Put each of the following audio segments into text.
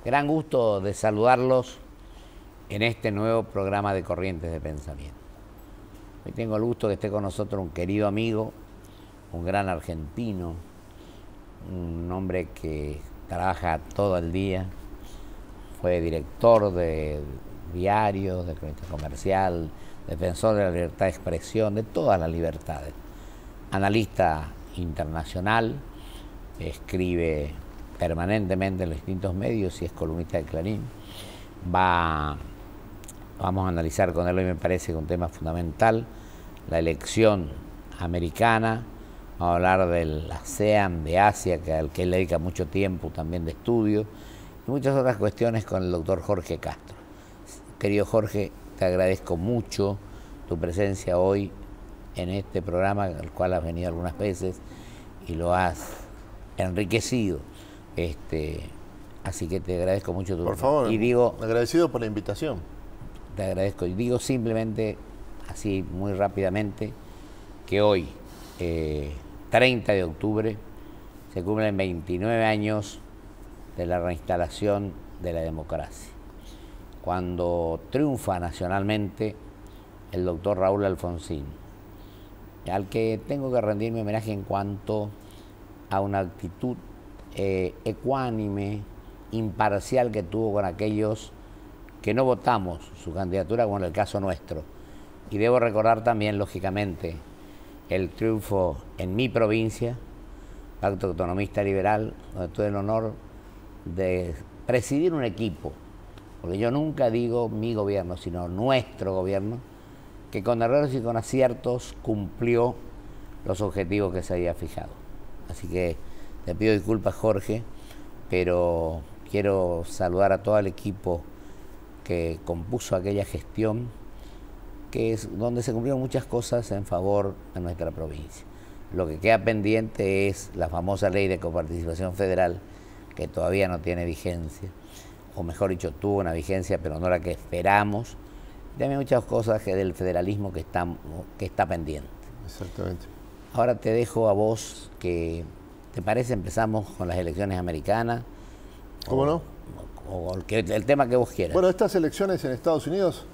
Gran gusto de saludarlos en este nuevo programa de Corrientes de Pensamiento. Hoy tengo el gusto de que esté con nosotros un querido amigo, un gran argentino, un hombre que trabaja todo el día, fue director de diarios, de crónica comercial, defensor de la libertad de expresión, de todas las libertades, analista internacional, escribe permanentemente en los distintos medios y es columnista de Clarín. Vamos a analizar con él hoy, me parece, un tema fundamental, la elección americana. Vamos a hablar del ASEAN de Asia, al que él dedica mucho tiempo también de estudio, y muchas otras cuestiones con el doctor Jorge Castro. Querido Jorge, te agradezco mucho tu presencia hoy en este programa, al cual has venido algunas veces y lo has enriquecido. Así que te agradezco mucho tu... Por favor, y digo, agradecido por la invitación. Te agradezco. Y digo simplemente, así muy rápidamente, que hoy, 30 de octubre, se cumplen 29 años de la reinstalación de la democracia. Cuando triunfa nacionalmente el doctor Raúl Alfonsín, al que tengo que rendirme homenaje en cuanto a una actitud ecuánime, imparcial que tuvo con aquellos que no votamos su candidatura, como en el caso nuestro. Y debo recordar también, lógicamente, el triunfo en mi provincia, Pacto Autonomista Liberal, donde tuve el honor de presidir un equipo, porque yo nunca digo mi gobierno, sino nuestro gobierno, que con errores y con aciertos cumplió los objetivos que se había fijado. Así que te pido disculpas, Jorge, pero quiero saludar a todo el equipo que compuso aquella gestión, que es donde se cumplieron muchas cosas en favor de nuestra provincia. Lo que queda pendiente es la famosa ley de coparticipación federal, que todavía no tiene vigencia, o mejor dicho, tuvo una vigencia, pero no la que esperamos. Y también muchas cosas del federalismo que está pendiente. Exactamente. Ahora te dejo a vos que... ¿Te parece? Empezamos con las elecciones americanas. ¿Cómo no? O el tema que vos quieras. Bueno, estas elecciones en Estados Unidos,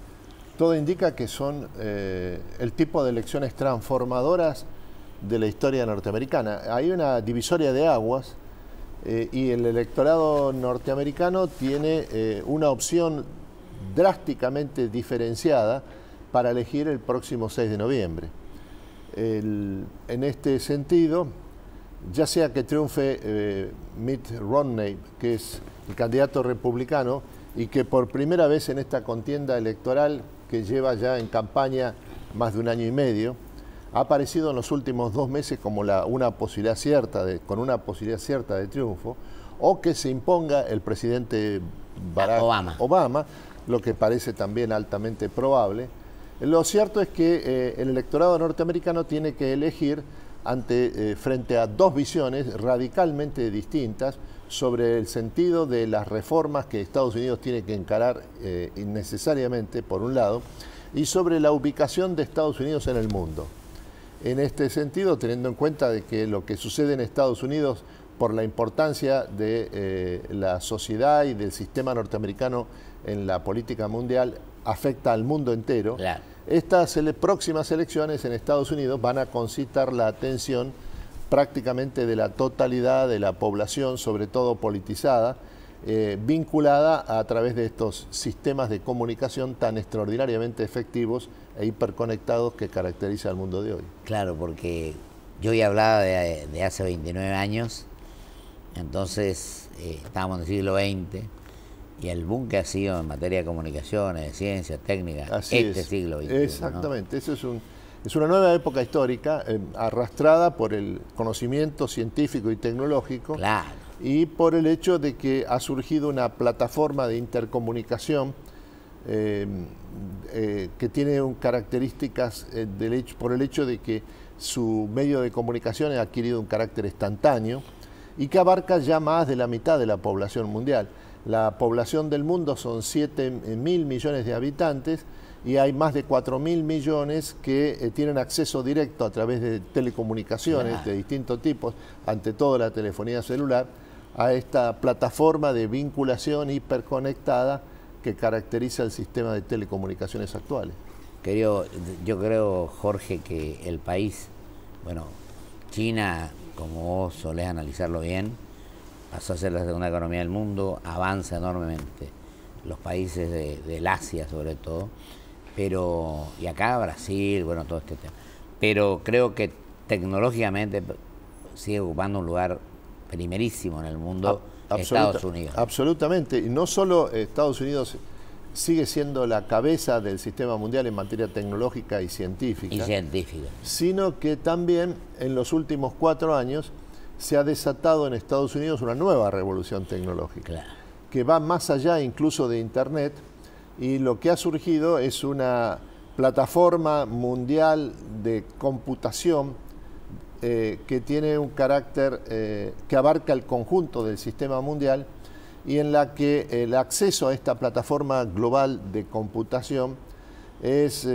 todo indica que son el tipo de elecciones transformadoras de la historia norteamericana. Hay una divisoria de aguas y el electorado norteamericano tiene una opción drásticamente diferenciada para elegir el próximo 6 de noviembre. En este sentido, ya sea que triunfe Mitt Romney, que es el candidato republicano, y que por primera vez en esta contienda electoral, que lleva ya en campaña más de un año y medio, ha aparecido en los últimos 2 meses como con una posibilidad cierta de triunfo, o que se imponga el presidente Barack Obama, lo que parece también altamente probable. Lo cierto es que el electorado norteamericano tiene que elegir frente a dos visiones radicalmente distintas sobre el sentido de las reformas que Estados Unidos tiene que encarar innecesariamente, por un lado, y sobre la ubicación de Estados Unidos en el mundo. En este sentido, teniendo en cuenta de que lo que sucede en Estados Unidos, por la importancia de la sociedad y del sistema norteamericano en la política mundial, afecta al mundo entero. Claro. Estas próximas elecciones en Estados Unidos van a concitar la atención prácticamente de la totalidad de la población, sobre todo politizada, vinculada a través de estos sistemas de comunicación tan extraordinariamente efectivos e hiperconectados que caracteriza al mundo de hoy. Claro, porque yo ya hablaba de hace 29 años, entonces estábamos en el siglo XX, y el boom que ha sido en materia de comunicaciones, de ciencia, técnica, siglo XXI. Exactamente, ¿no? Eso es una nueva época histórica arrastrada por el conocimiento científico y tecnológico. Claro. Y por el hecho de que ha surgido una plataforma de intercomunicación que tiene características por el hecho de que su medio de comunicación ha adquirido un carácter instantáneo y que abarca ya más de la mitad de la población mundial. La población del mundo son 7.000 millones de habitantes y hay más de 4.000 millones que tienen acceso directo a través de telecomunicaciones de distintos tipos, ante todo la telefonía celular, a esta plataforma de vinculación hiperconectada que caracteriza el sistema de telecomunicaciones actuales. Querido, yo creo, Jorge, que el país, bueno, China, como vos solés analizarlo bien, pasó a ser la segunda economía del mundo, avanza enormemente. Los países del Asia, sobre todo, pero, y acá Brasil, bueno, todo este tema. Pero creo que tecnológicamente sigue ocupando un lugar primerísimo en el mundo, Estados Unidos. Absolutamente, y no solo Estados Unidos sigue siendo la cabeza del sistema mundial en materia tecnológica y científica. Sino que también en los últimos 4 años se ha desatado en Estados Unidos una nueva revolución tecnológica, que va más allá incluso de Internet, y lo que ha surgido es una plataforma mundial de computación que tiene un carácter que abarca el conjunto del sistema mundial, y en la que el acceso a esta plataforma global de computación es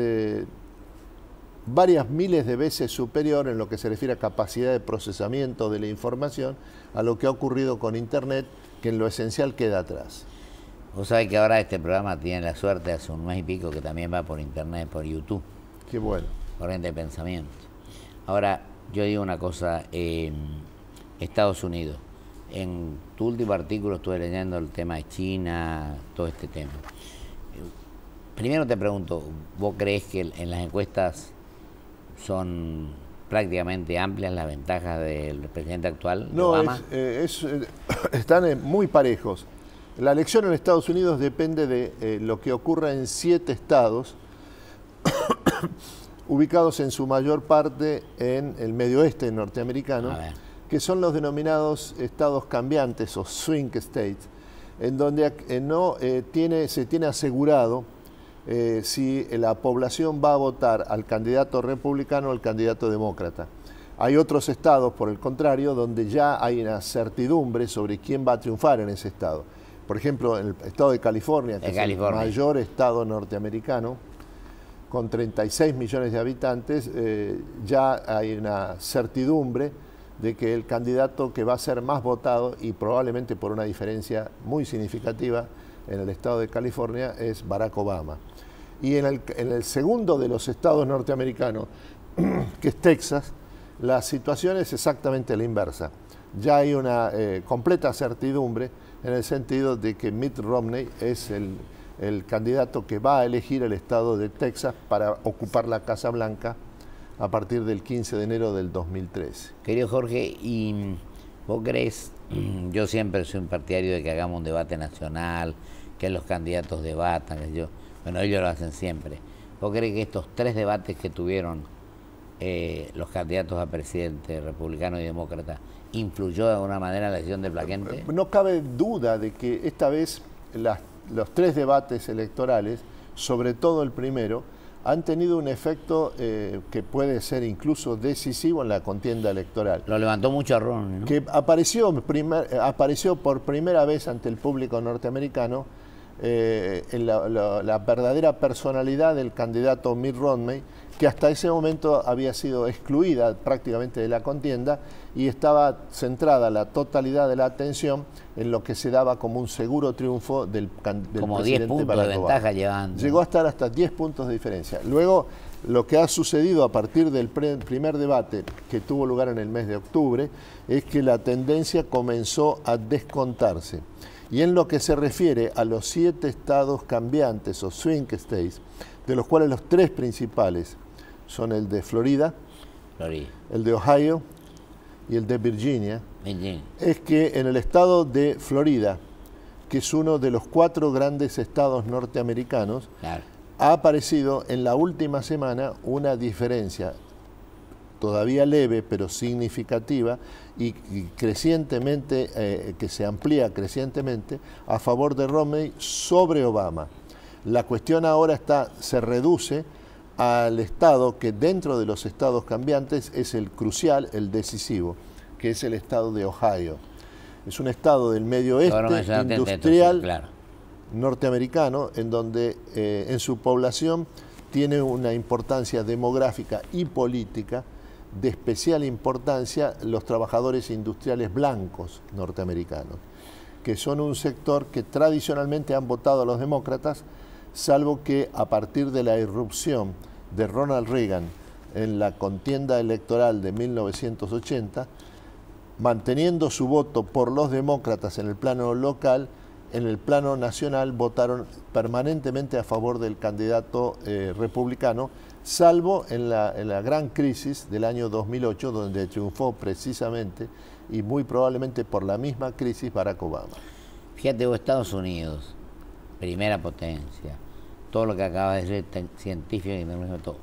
varias miles de veces superior en lo que se refiere a capacidad de procesamiento de la información a lo que ha ocurrido con Internet, que en lo esencial queda atrás. Vos sabés que ahora este programa tiene la suerte, hace un mes y pico, que también va por Internet, por YouTube. Qué bueno. Corriente de pensamiento. Ahora, yo digo una cosa, Estados Unidos. En tu último artículo estuve leyendo el tema de China, todo este tema. Primero te pregunto, ¿vos crees que en las encuestas son prácticamente amplias las ventajas del presidente actual, de Obama? Están muy parejos. La elección en Estados Unidos depende de lo que ocurra en 7 estados ubicados en su mayor parte en el medio oeste norteamericano, que son los denominados estados cambiantes o swing states, en donde se tiene asegurado si la población va a votar al candidato republicano o al candidato demócrata. Hay otros estados, por el contrario, donde ya hay una certidumbre sobre quién va a triunfar en ese estado. Por ejemplo, en el estado de California, que es el mayor estado norteamericano, con 36 millones de habitantes, ya hay una certidumbre de que el candidato que va a ser más votado, y probablemente por una diferencia muy significativa en el estado de California, es Barack Obama. Y en el segundo de los estados norteamericanos, que es Texas, la situación es exactamente la inversa. Ya hay una completa certidumbre en el sentido de que Mitt Romney es el candidato que va a elegir el estado de Texas para ocupar la Casa Blanca a partir del 15 de enero del 2013. Querido Jorge, ¿y vos crees, yo siempre soy un partidario de que hagamos un debate nacional, que los candidatos debatan, bueno, ellos lo hacen siempre. ¿Vos crees que estos 3 debates que tuvieron los candidatos a presidente, republicano y demócrata, influyó de alguna manera en la decisión del Plaquense? No cabe duda de que esta vez los 3 debates electorales, sobre todo el primero, han tenido un efecto que puede ser incluso decisivo en la contienda electoral. Lo levantó mucho a Romney, ¿no? Que apareció por primera vez ante el público norteamericano en la verdadera personalidad del candidato Mitt Romney, que hasta ese momento había sido excluida prácticamente de la contienda y estaba centrada la totalidad de la atención en lo que se daba como un seguro triunfo del presidente como 10 puntos de ventaja llevando. Llegó a estar hasta 10 puntos de diferencia. Luego, lo que ha sucedido a partir del primer debate, que tuvo lugar en el mes de octubre, es que la tendencia comenzó a descontarse. Y en lo que se refiere a los 7 estados cambiantes o swing states, de los cuales los 3 principales son el de Florida, el de Ohio y el de Virginia, es que en el estado de Florida, que es uno de los 4 grandes estados norteamericanos, ha aparecido en la última semana una diferencia todavía leve, pero significativa y crecientemente, que se amplía crecientemente a favor de Romney sobre Obama. La cuestión ahora se reduce al estado que dentro de los estados cambiantes es el crucial, el decisivo, que es el estado de Ohio. Es un estado del medio oeste industrial claro, norteamericano, en donde en su población tiene una importancia demográfica y política de especial importancia los trabajadores industriales blancos norteamericanos, que son un sector que tradicionalmente han votado a los demócratas, salvo que a partir de la irrupción de Ronald Reagan en la contienda electoral de 1980, manteniendo su voto por los demócratas en el plano local, en el plano nacional votaron permanentemente a favor del candidato republicano, salvo en la gran crisis del año 2008, donde triunfó precisamente y muy probablemente por la misma crisis Barack Obama. Fíjate vos, Estados Unidos, primera potencia, todo lo que acaba de decir, científico y tecnológico, todo,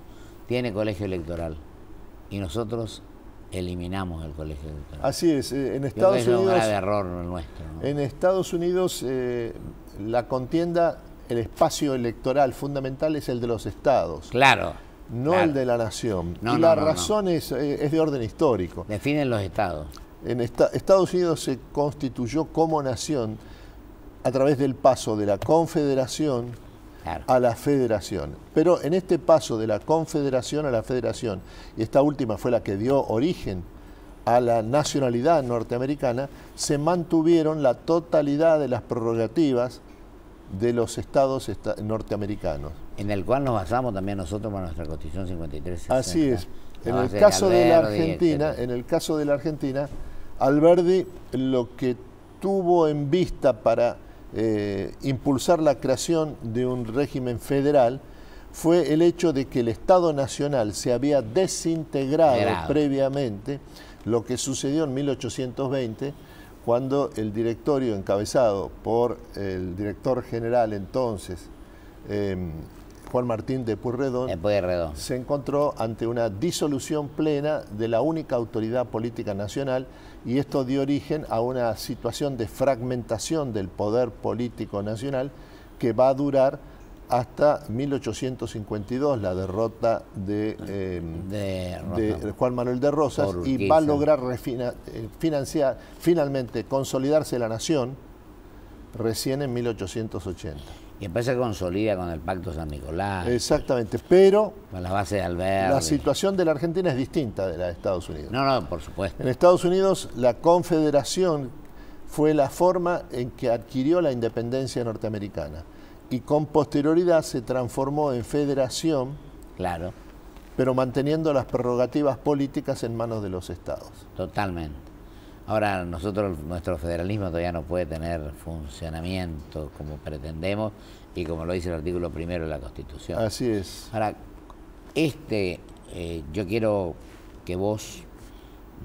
tiene colegio electoral y nosotros eliminamos el colegio electoral. Así es, en Estados Unidos... Es un grave error nuestro, ¿no? En Estados Unidos la contienda, el espacio electoral fundamental es el de los estados. Claro. No claro. el de la nación. No, y no, la no, razón no. Es de orden histórico. Definen los estados. En Estados Unidos se constituyó como nación a través del paso de la confederación Claro. a la federación. Pero en este paso de la confederación a la federación, y esta última fue la que dio origen a la nacionalidad norteamericana, se mantuvieron la totalidad de las prerrogativas de los estados norteamericanos. En el cual nos basamos también nosotros para nuestra Constitución 53. Así es. En el caso de la Argentina, Alberdi lo que tuvo en vista para impulsar la creación de un régimen federal fue el hecho de que el Estado Nacional se había desintegrado previamente, lo que sucedió en 1820, cuando el directorio encabezado por el director general entonces, Juan Martín de Pueyrredón, se encontró ante una disolución plena de la única autoridad política nacional, y esto dio origen a una situación de fragmentación del poder político nacional que va a durar hasta 1852, la derrota de Juan Manuel de Rosas, y va a lograr financiar, finalmente consolidarse la nación recién en 1880. Y después se consolida con el Pacto San Nicolás. Exactamente, pero con la base de Alberdi. La situación de la Argentina es distinta de la de Estados Unidos. No, por supuesto. En Estados Unidos la confederación fue la forma en que adquirió la independencia norteamericana y con posterioridad se transformó en federación, claro, pero manteniendo las prerrogativas políticas en manos de los estados. Totalmente. Ahora, nuestro federalismo todavía no puede tener funcionamiento como pretendemos y como lo dice el artículo 1 de la Constitución. Así es. Ahora, yo quiero que vos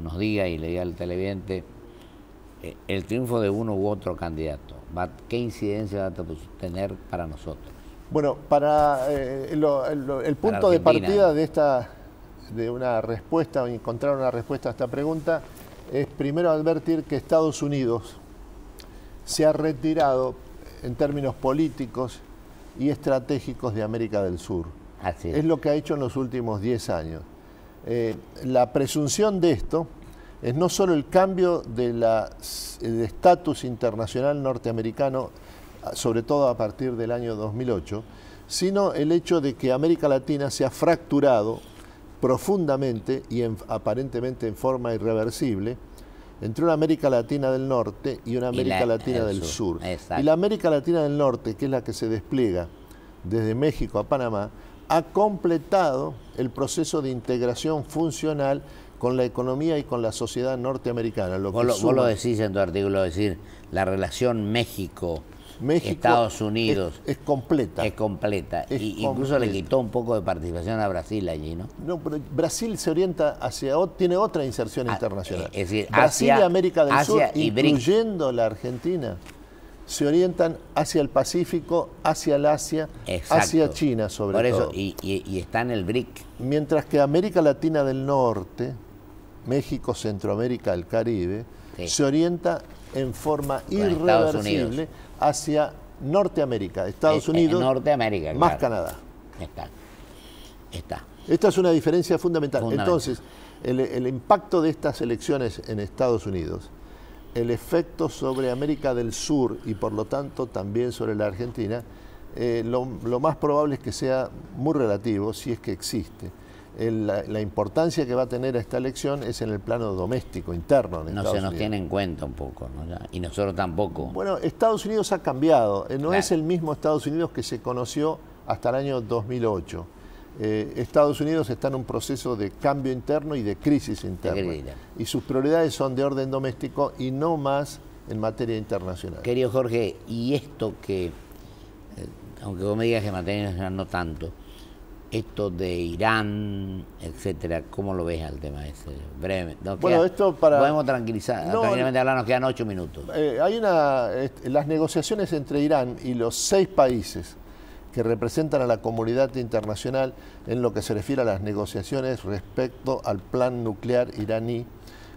nos diga y le diga al televidente el triunfo de uno u otro candidato. ¿Qué incidencia va a tener para nosotros? Bueno, el punto de partida de una respuesta, o encontrar una respuesta a esta pregunta, es primero advertir que Estados Unidos se ha retirado en términos políticos y estratégicos de América del Sur. Así es lo que ha hecho en los últimos 10 años. La presunción de esto es no solo el cambio del estatus internacional norteamericano, sobre todo a partir del año 2008, sino el hecho de que América Latina se ha fracturado profundamente y aparentemente en forma irreversible entre una América Latina del Norte y una América Latina del Sur. Y la América Latina del Norte, que es la que se despliega desde México a Panamá, ha completado el proceso de integración funcional con la economía y con la sociedad norteamericana. Vos lo decís en tu artículo, decir, la relación México-Estados Unidos es completa. Es completa. Incluso le quitó un poco de participación a Brasil allí, ¿no? No, pero Brasil se orienta tiene otra inserción internacional. Es decir, Brasil y América del Sur, y incluyendo la Argentina, se orientan hacia el Pacífico, hacia el Asia, hacia China sobre todo. Por eso, y está en el BRIC. Mientras que América Latina del Norte, México, Centroamérica, el Caribe, se orienta en forma irreversible hacia Norteamérica, Estados Unidos, Norteamérica, más Canadá. Está. Esta es una diferencia fundamental. Entonces, el impacto de estas elecciones en Estados Unidos el efecto sobre América del Sur y por lo tanto también sobre la Argentina, lo más probable es que sea muy relativo, si es que existe. La importancia que va a tener esta elección es en el plano doméstico, interno en Estados Unidos. No se nos tiene en cuenta un poco, ¿no? Y nosotros tampoco. Bueno, Estados Unidos ha cambiado, no Claro. es el mismo Estados Unidos que se conoció hasta el año 2008. Estados Unidos está en un proceso de cambio interno y de crisis interna. Y sus prioridades son de orden doméstico y no más en materia internacional. Querido Jorge, y esto que, aunque vos me digas que en materia internacional no tanto, esto de Irán, etcétera, ¿cómo lo ves al tema ese? Breve. Bueno, esto para... Podemos tranquilamente hablar, nos quedan 8 minutos. Las negociaciones entre Irán y los 6 países que representan a la comunidad internacional en lo que se refiere a las negociaciones respecto al plan nuclear iraní,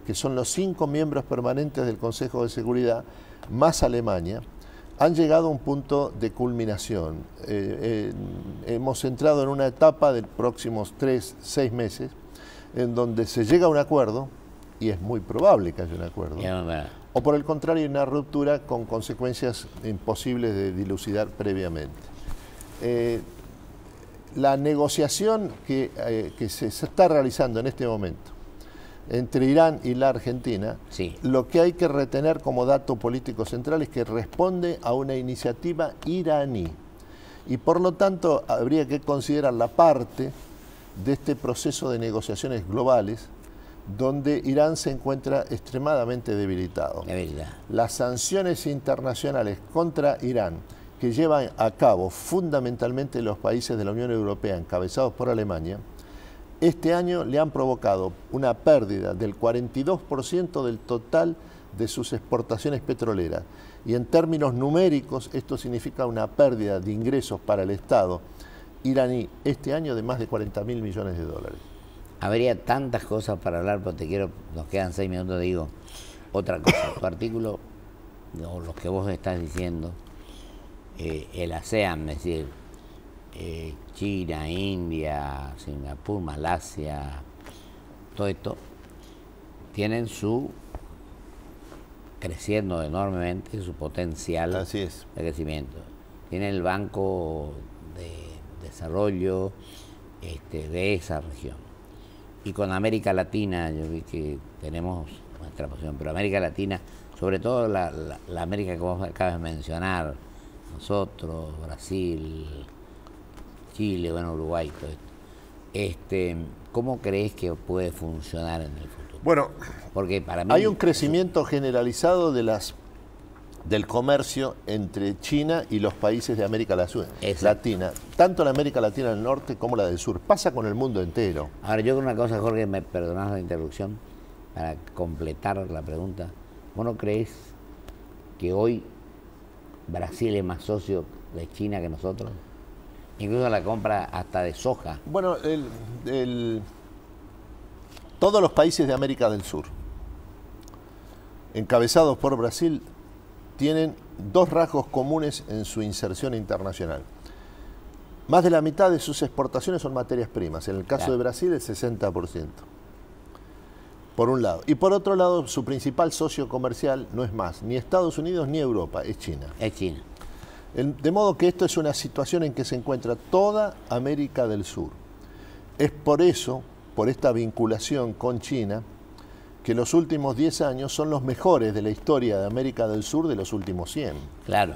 que son los 5 miembros permanentes del Consejo de Seguridad, más Alemania, han llegado a un punto de culminación. Hemos entrado en una etapa de próximos 3-6 meses en donde se llega a un acuerdo, y es muy probable que haya un acuerdo, o por el contrario una ruptura con consecuencias imposibles de dilucidar previamente. La negociación que se está realizando en este momento entre Irán y la Argentina, sí, lo que hay que retener como dato político central es que responde a una iniciativa iraní y por lo tanto habría que considerar la parte de este proceso de negociaciones globales donde Irán se encuentra extremadamente debilitado. Las sanciones internacionales contra Irán que llevan a cabo fundamentalmente los países de la Unión Europea encabezados por Alemania, este año le han provocado una pérdida del 42% del total de sus exportaciones petroleras. Y en términos numéricos, esto significa una pérdida de ingresos para el Estado iraní este año de más de 40.000 millones de dólares. Habría tantas cosas para hablar, pero nos quedan 6 minutos, digo, otra cosa. Tu artículo, o lo que vos estás diciendo, el ASEAN, es decir, China, India, Singapur, Malasia, todo esto, tienen creciendo enormemente su potencial de crecimiento. Tienen el Banco de Desarrollo de esa región. Y con América Latina, yo vi que tenemos nuestra posición, pero América Latina, sobre todo la América que vos acabas de mencionar, nosotros, Brasil, Chile, bueno, Uruguay, todo esto. ¿Cómo crees que puede funcionar en el futuro? Bueno, porque para mí hay un crecimiento generalizado del comercio entre China y los países de América Latina, tanto la América Latina del norte como la del sur. Pasa con el mundo entero. Ahora, yo creo una cosa, Jorge, me perdonás la interrupción, para completar la pregunta. ¿Vos no crees que hoy Brasil es más socio de China que nosotros? Incluso la compra hasta de soja. Bueno, todos los países de América del Sur, encabezados por Brasil, tienen 2 rasgos comunes en su inserción internacional. Más de la mitad de sus exportaciones son materias primas. En el caso de Brasil, el 60%. Por un lado. Y por otro lado, su principal socio comercial no es más ni Estados Unidos ni Europa, es China. Es China. De modo que esto es una situación en que se encuentra toda América del Sur. Es por eso, por esta vinculación con China, que los últimos 10 años son los mejores de la historia de América del Sur de los últimos 100. Claro.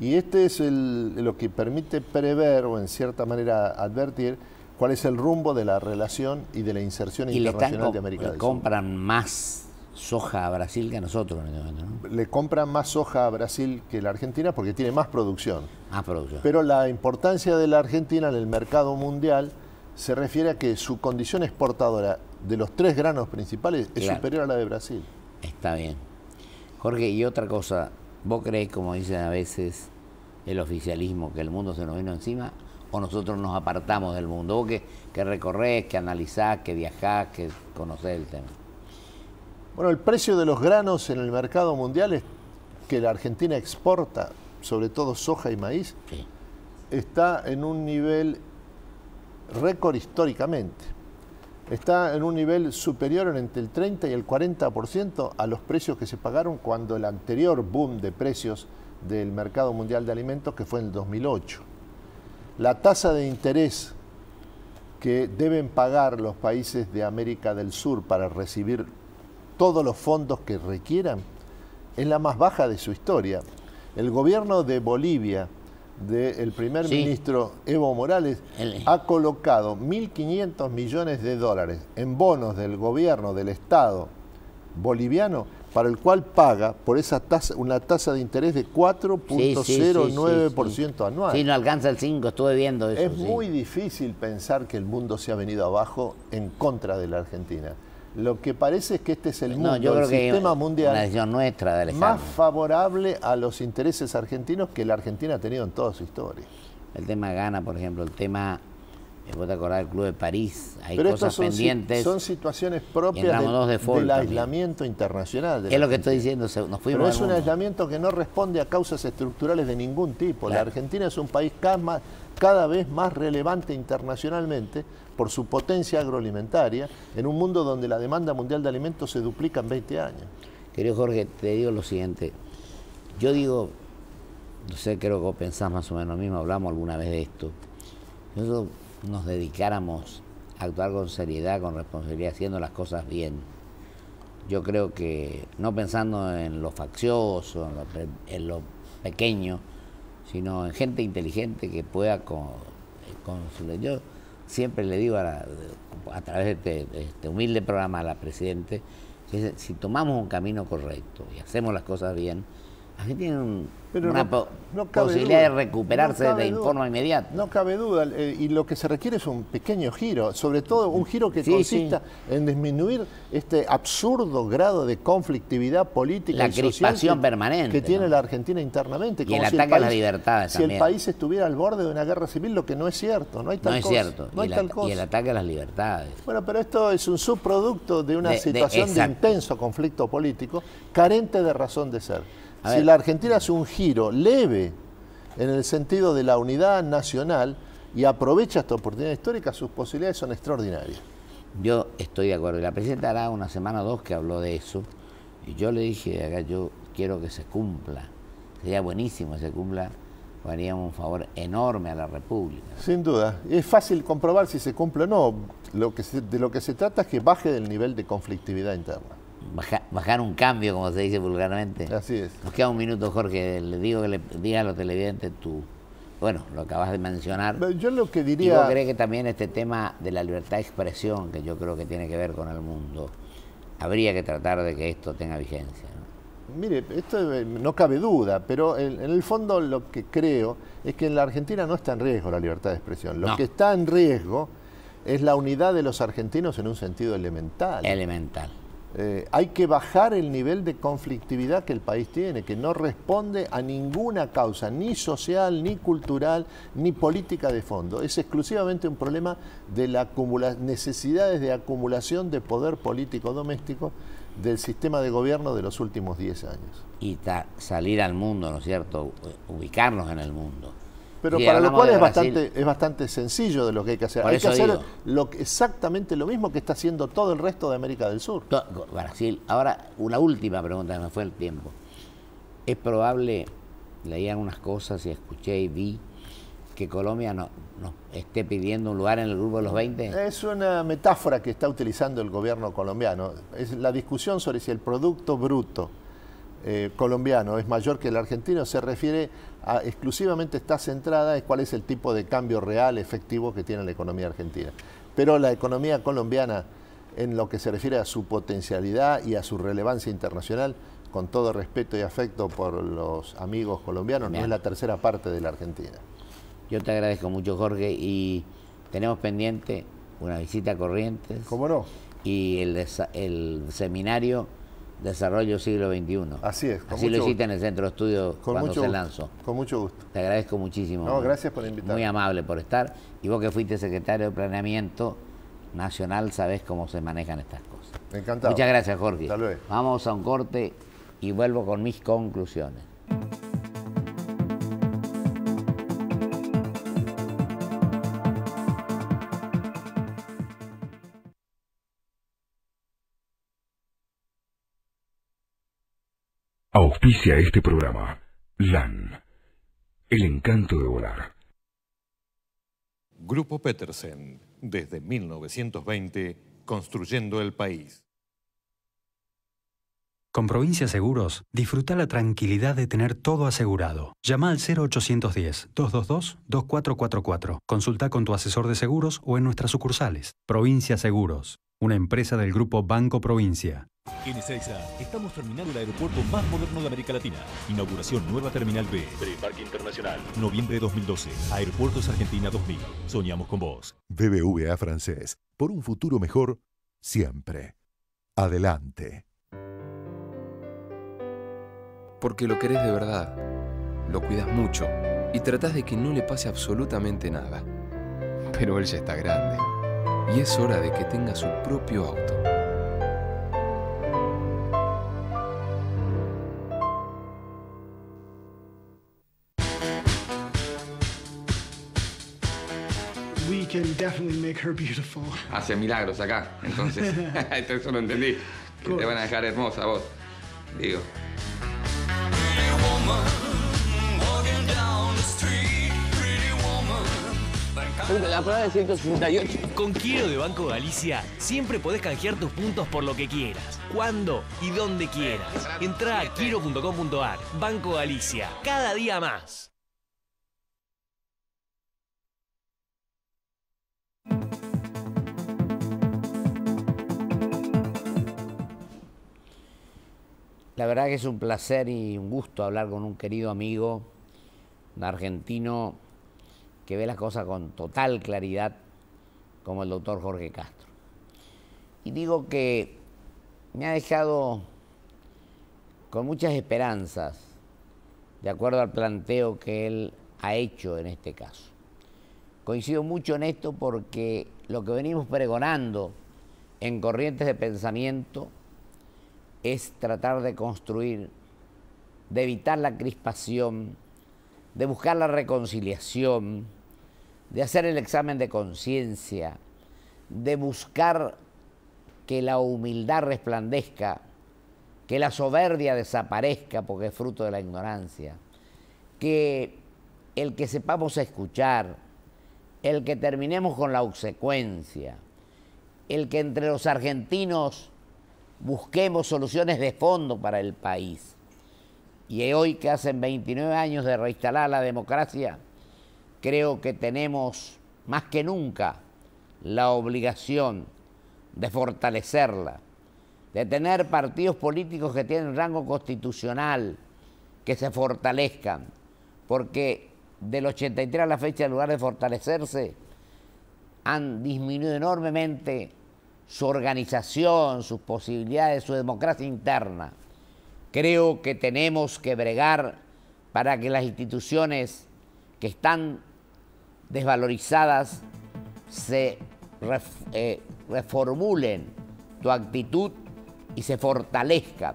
Y este es lo que permite prever, o en cierta manera advertir, cuál es el rumbo de la relación y de la inserción internacional de América del Sur. ¿Compran más soja a Brasil que a nosotros en este momento, no? Le compran más soja a Brasil que la Argentina porque tiene más producción. Más producción. Pero la importancia de la Argentina en el mercado mundial se refiere a que su condición exportadora de los 3 granos principales es superior a la de Brasil. Está bien. Jorge, y otra cosa, ¿vos creés, como dicen a veces el oficialismo, que el mundo se nos vino encima, o nosotros nos apartamos del mundo? Vos que recorrés, que analizás, que viajás, que conocés el tema. Bueno, el precio de los granos en el mercado mundial es que la Argentina exporta, sobre todo soja y maíz, está en un nivel récord históricamente. está en un nivel superior entre el 30 y el 40% a los precios que se pagaron cuando el anterior boom de precios del mercado mundial de alimentos, que fue en el 2008. La tasa de interés que deben pagar los países de América del Sur para recibir todos los fondos que requieran es la más baja de su historia. El gobierno de Bolivia, del primer ministro Evo Morales, ha colocado 1.500 millones de dólares en bonos del gobierno del Estado boliviano, para el cual paga por esa tasa una tasa de interés de 4.09% anual. Sí, no alcanza el 5, estuve viendo eso. Es muy difícil pensar que el mundo se ha venido abajo en contra de la Argentina. Lo que parece es que este es el mundo, yo creo el sistema mundial una decisión nuestra de más favorable a los intereses argentinos que la Argentina ha tenido en toda su historia. El tema Ghana, por ejemplo, el tema, vos te acordás del Club de París, hay pero cosas pendientes. Son situaciones propias del aislamiento internacional. Es lo que estoy diciendo, nos fuimos. Pero es un aislamiento que no responde a causas estructurales de ningún tipo. Claro. La Argentina es un país cada vez más relevante internacionalmente por su potencia agroalimentaria, en un mundo donde la demanda mundial de alimentos se duplica en 20 años. Querido Jorge, te digo lo siguiente. Yo digo, no sé, creo que vos pensás más o menos lo mismo, hablamos alguna vez de esto. Nosotros nos dedicáramos a actuar con seriedad, con responsabilidad, haciendo las cosas bien. Yo creo que, no pensando en lo faccioso, en lo pequeño, sino en gente inteligente que pueda yo siempre le digo a través de este humilde programa a la Presidente, que si tomamos un camino correcto y hacemos las cosas bien, Así tienen una posibilidad de recuperarse de forma inmediata. No cabe duda, y lo que se requiere es un pequeño giro, sobre todo un giro que consista en disminuir este absurdo grado de conflictividad política y social crispación permanente que tiene la Argentina internamente. Y el ataque a las libertades si también. el país estuviera al borde de una guerra civil, lo que no es cierto, no hay tal cosa. No es cierto, no hay tal cosa. Y el ataque a las libertades. Bueno, pero esto es un subproducto de una situación de intenso conflicto político, carente de razón de ser. Si la Argentina hace un giro leve en el sentido de la unidad nacional y aprovecha esta oportunidad histórica, sus posibilidades son extraordinarias. Yo estoy de acuerdo. La presidenta hará una semana o dos que habló de eso, y yo le dije, acá yo quiero que se cumpla. Sería buenísimo que se cumpla, haríamos un favor enorme a la República. Sin duda. Es fácil comprobar si se cumple o no. De lo que se trata es que baje del nivel de conflictividad interna. Bajar un cambio, como se dice vulgarmente. Así es. Nos queda un minuto, Jorge. Le digo que le diga a los televidentes bueno, lo acabas de mencionar. Yo lo que diría... ¿Y vos crees que también este tema de la libertad de expresión, que yo creo que tiene que ver con el mundo, habría que tratar de que esto tenga vigencia, ¿no? Mire, esto no cabe duda, pero en el fondo lo que creo es que en la Argentina no está en riesgo la libertad de expresión. Lo que está en riesgo es la unidad de los argentinos en un sentido elemental. Elemental. Hay que bajar el nivel de conflictividad que el país tiene, que no responde a ninguna causa, ni social, ni cultural, ni política de fondo. Es exclusivamente un problema de la necesidades de acumulación de poder político doméstico del sistema de gobierno de los últimos 10 años. Y salir al mundo, ¿no es cierto? Ubicarnos en el mundo. Pero para lo cual es bastante sencillo de lo que hay que hacer. Hay que hacer exactamente lo mismo que está haciendo todo el resto de América del Sur. Brasil. Ahora, una última pregunta, me fue el tiempo. ¿Es probable, leí algunas cosas y escuché y vi, que Colombia nos esté pidiendo un lugar en el grupo de los 20? Es una metáfora que está utilizando el gobierno colombiano. Es la discusión sobre si el Producto Bruto colombiano es mayor que el argentino, se refiere exclusivamente está centrada en cuál es el tipo de cambio real, efectivo que tiene la economía argentina. Pero la economía colombiana, en lo que se refiere a su potencialidad y a su relevancia internacional, con todo respeto y afecto por los amigos colombianos, no es la tercera parte de la Argentina. Yo te agradezco mucho, Jorge, y tenemos pendiente una visita a Corrientes. ¿Cómo no? Y el seminario Desarrollo Siglo XXI. Así es. Así lo hiciste en el Centro de Estudio cuando se lanzó. Con mucho gusto. Te agradezco muchísimo. No, gracias por invitarme. Muy amable por estar. Y vos que fuiste secretario de Planeamiento Nacional, sabés cómo se manejan estas cosas. Encantado. Muchas gracias, Jorge. Hasta luego. Vamos a un corte y vuelvo con mis conclusiones. Auspicia este programa. LAN. El encanto de volar. Grupo Petersen, desde 1920, construyendo el país. Con Provincia Seguros, disfruta la tranquilidad de tener todo asegurado. Llama al 0810-222-2444. Consulta con tu asesor de seguros o en nuestras sucursales. Provincia Seguros, una empresa del Grupo Banco Provincia. En Ezeiza estamos terminando el aeropuerto más moderno de América Latina. Inauguración nueva Terminal B. Preparque Internacional. Noviembre de 2012. Aeropuertos Argentina 2000. Soñamos con vos. BBVA Francés. Por un futuro mejor, siempre. Adelante. Porque lo querés de verdad, lo cuidas mucho y tratás de que no le pase absolutamente nada. Pero él ya está grande y es hora de que tenga su propio auto. We can definitely make her beautiful. Hace milagros acá, entonces. Eso lo entendí. Que te van a dejar hermosa a vos. Digo. La prueba de 168. Con Quiero de Banco Galicia siempre podés canjear tus puntos por lo que quieras, cuando y donde quieras. Entrá a quiero.com.ar. Banco Galicia. Cada día más. La verdad que es un placer y un gusto hablar con un querido amigo, un argentino que ve las cosas con total claridad, como el doctor Jorge Castro. Y digo que me ha dejado con muchas esperanzas, de acuerdo al planteo que él ha hecho en este caso. Coincido mucho en esto porque lo que venimos pregonando en Corrientes de Pensamiento es tratar de construir, de evitar la crispación, de buscar la reconciliación, de hacer el examen de conciencia, de buscar que la humildad resplandezca, que la soberbia desaparezca porque es fruto de la ignorancia, que el que sepamos escuchar, el que terminemos con la obsecuencia, el que entre los argentinos busquemos soluciones de fondo para el país. Y hoy que hacen 29 años de reinstalar la democracia, creo que tenemos más que nunca la obligación de fortalecerla, de tener partidos políticos que tienen rango constitucional, que se fortalezcan, porque del 83 a la fecha, en lugar de fortalecerse, han disminuido enormemente su organización, sus posibilidades, su democracia interna. Creo que tenemos que bregar para que las instituciones que están desvalorizadas se reformulen tu actitud y se fortalezcan,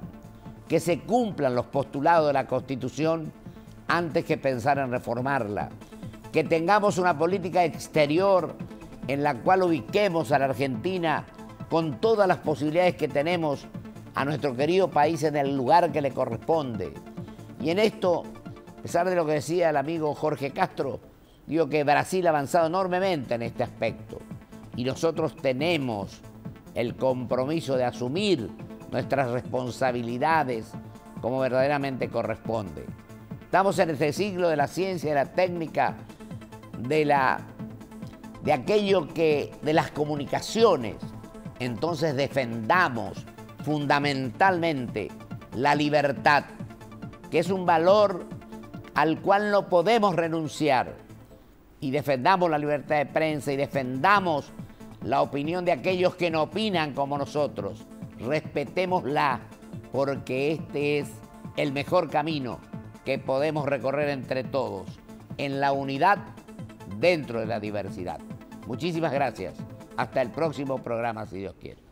que se cumplan los postulados de la Constitución antes que pensar en reformarla, que tengamos una política exterior en la cual ubiquemos a la Argentina con todas las posibilidades que tenemos a nuestro querido país en el lugar que le corresponde. Y en esto, a pesar de lo que decía el amigo Jorge Castro, digo que Brasil ha avanzado enormemente en este aspecto y nosotros tenemos el compromiso de asumir nuestras responsabilidades como verdaderamente corresponde. Estamos en este siglo de la ciencia, de la técnica, de aquello que, de las comunicaciones. Entonces defendamos fundamentalmente la libertad, que es un valor al cual no podemos renunciar, y defendamos la libertad de prensa y defendamos la opinión de aquellos que no opinan como nosotros. Respetémosla, porque este es el mejor camino que podemos recorrer entre todos, en la unidad dentro de la diversidad. Muchísimas gracias. Hasta el próximo programa, si Dios quiere.